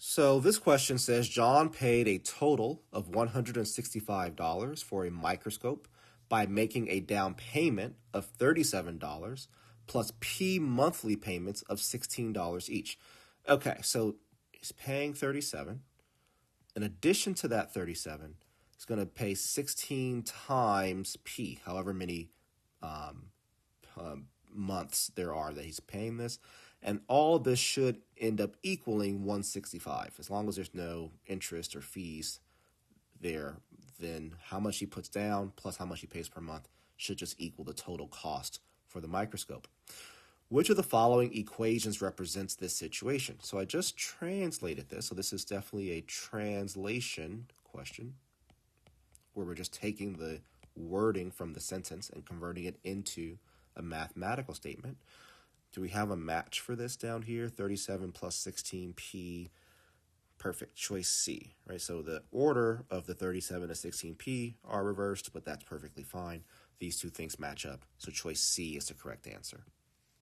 So this question says John paid a total of $165 for a microscope by making a down payment of $37 plus P monthly payments of $16 each. Okay, so he's paying 37. In addition to that 37, he's going to pay 16 times P, however many months there are that he's paying this. And all of this should end up equaling 165. As long as there's no interest or fees there, then how much he puts down plus how much he pays per month should just equal the total cost for the microscope. Which of the following equations represents this situation? So I just translated this. So this is definitely a translation question where we're just taking the wording from the sentence and converting it into a mathematical statement. Do we have a match for this down here? 37 plus 16p. Perfect. Choice C, right? So the order of the 37 to 16p are reversed, but that's perfectly fine. These two things match up. So choice C is the correct answer.